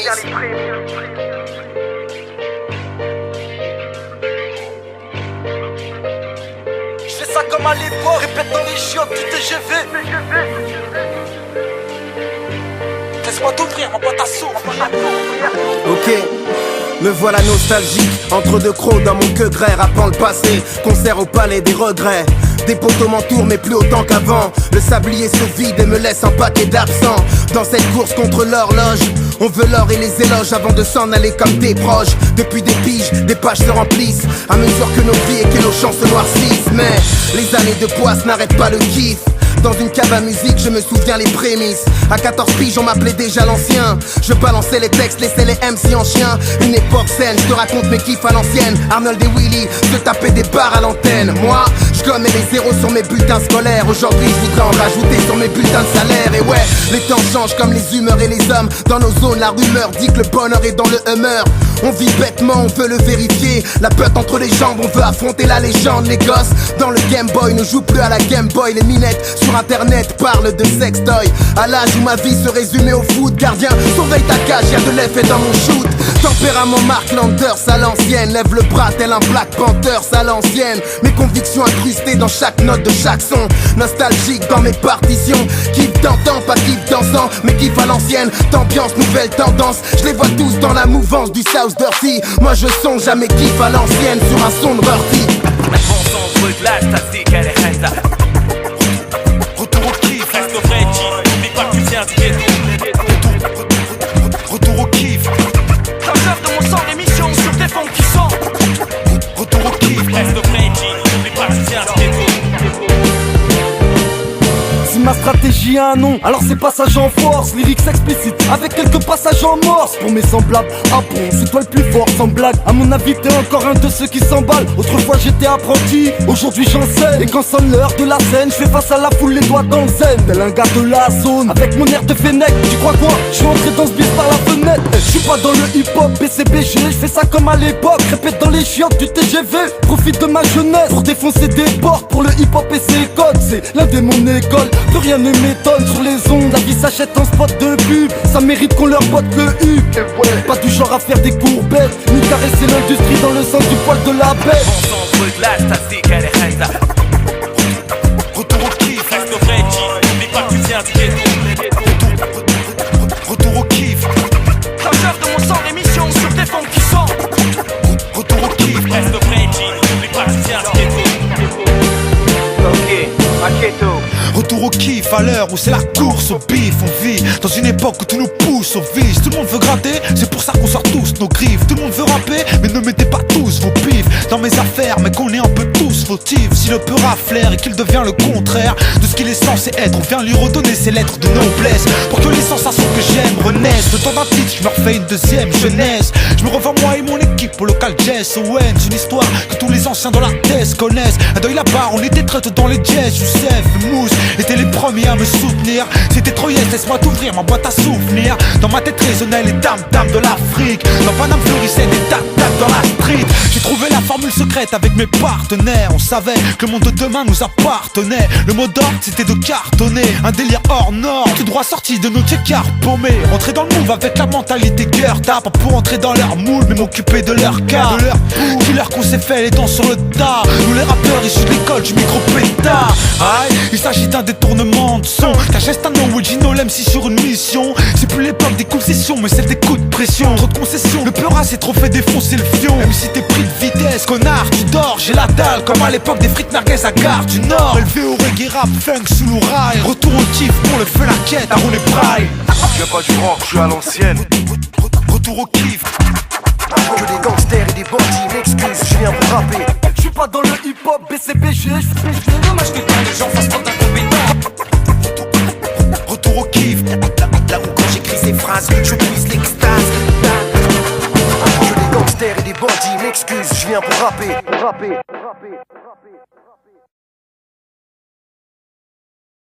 Je fais ça comme à l'époque, répète dans les chiottes du TGV. Laisse-moi t'ouvrir ma boîte à souffle. Ok, me voilà nostalgique, entre deux crocs dans mon queue grès, rappant le passé, concert au palais des regrets. Des poteaux m'entourent mais plus autant qu'avant. Le sablier se vide et me laisse un paquet d'absents. Dans cette course contre l'horloge, on veut l'or et les éloges avant de s'en aller comme des proches. Depuis des piges, des pages se remplissent à mesure que nos vies et que nos chants se noircissent. Mais les années de poisse n'arrêtent pas le kiff. Dans une cave à musique, je me souviens les prémices. À 14 piges, on m'appelait déjà l'ancien. Je balançais les textes, laissais les MC en chien. Une époque saine, je te raconte mes kiffs à l'ancienne. Arnold et Willy se tapaient des barres à l'antenne. Moi, je gommais les zéros sur mes bulletins scolaires. Aujourd'hui, je voudrais en rajouter sur mes bulletins de salaire. Et ouais, les temps changent comme les humeurs et les hommes. Dans nos zones, la rumeur dit que le bonheur est dans le humeur. On vit bêtement, on veut le vérifier. La pute entre les jambes, on veut affronter la légende. Les gosses, dans le Game Boy, ne jouent plus à la Game Boy. Les minettes sur internet parlent de sextoy. À l'âge où ma vie se résumait au foot. Gardien, surveille ta cage, y'a de l'effet dans mon shoot. Tempérament Mark Landers à l'ancienne. Lève le bras tel un Black Panthers à l'ancienne. Mes convictions incrustées dans chaque note de chaque son. Nostalgique dans mes partitions. Kiff d'antan, pas kiff dansant, mais kiff à l'ancienne. T'ambiance, nouvelle tendance. Je les vois tous dans la mouvance du South Dirty. Moi je songe jamais kiff à l'ancienne sur un son de Rurty. Retour au kiff, reste au vrai G. N'oublie pas que tu viens du ghetto. Retour au kiff. La fleur de mon sang, l'émission sur des fonds qui sont. Retour au kiff, reste au vrai G. N'oublie pas que tu viens du ghetto. Si ma stratégie a un nom, alors c'est passage en force. Lyrics explicites avec quelques passages en morse. Pour mes semblables, ah bon, c'est toi le plus fort, sans blague. À mon avis t'es encore un de ceux qui s'emballent. Autrefois j'étais apprenti, aujourd'hui j'enseigne. Et quand sonne l'heure de la scène, je fais face à la foule, les doigts dans le zen. Tel un gars de la zone, avec mon air de fennec. Tu crois quoi? Je suis entré dans ce bis par la fenêtre. Je suis pas dans le hip-hop BCBG, je fais ça comme à l'époque. Répète dans les chiottes du TGV. Profite de ma jeunesse pour défoncer des portes. Pour le hip-hop et ses codes, c'est l'un de mon école. Plus rien ne m'étonne sur les ondes. La vie s'achète en spot de pub. Ça mérite qu'on leur botte le huc. Pas du genre à faire des courbettes, ni caresser l'industrie dans le sens du poil de la bête. Retour au kiff, reste au vrai G. N'oublie pas que tu viens du ghetto. Retour au kiff. La fleur de mon sang, l'émission sur des fonds qui sont. Retour au kiff, reste au vrai G. N'oublie pas que tu viens du ghetto. Ok, Maketo. Retour au kiff à l'heure où c'est la course au bif. On vit dans une époque où tout nous pousse au vice. Tout le monde veut gratter, c'est pour ça qu'on sort tous nos griffes. Tout le monde veut rapper, mais ne mettez pas tous vos pifs dans mes affaires, mais qu'on est un peu tous fautifs. Si le peur flaire et qu'il devient le contraire de ce qu'il est censé être, on vient lui redonner ses lettres de noblesse pour que les sensations que j'aime renaissent. Le temps d'un titre, je me refais une deuxième jeunesse. Je me revois moi et mon équipe au local jazz. OM, c'est une histoire que tous les anciens dans la thèse connaissent. Un deuil là-bas, on était traite dans les jazz. Youssef, Mousse étaient les premiers à me soutenir. C'était trop yes, laisse-moi t'ouvrir ma boîte à souvenirs. Dans ma tête résonnaient les tam-tam de l'Afrique. Dans Paname fleurissaient des tap-tap dans la street. J'ai trouvé la formule secrète avec mes partenaires. On savait que le monde de demain nous appartenait. Le mot d'ordre c'était de cartonner. Un délire hors norme, tout droit sorti de nos checkers paumés. Rentrer dans le move avec la mentalité Gerta. Pas pour entrer dans leur moule, mais m'occuper de leur cas, de leur coup. Killer qu'on s'est fait les dents sur le tas. Nous les rappeurs issus de l'école du micro pétard. Aïe, il s'agit d'un détournement de son. T'achètes un original MC sur une mission. C'est plus l'époque des concessions, mais celle des coups de pression. Trop de concessions, le peur s'est trop fait défoncer le fion. Même si t'es pris de vitesse, connard, tu dors, j'ai la dalle. Comme à l'époque des frites merguez à Gare du Nord. Élevé au reggae rap, funk sous l'ouraille. Retour au kiff pour le feu la quête, à rouler braille. Je viens pas du rock, je suis à l'ancienne. Retour au kiff. Que des gangsters et des bandits m'excusent, je viens pour rapper. Je suis pas dans le hip-hop BCBG. Dommage que les gens fassent trop d'incompétents. Retour au kiff. Là où quand j'écris ces phrases, je puise l'extase. Que des gangsters et des bandits m'excusent, je viens pour rapper.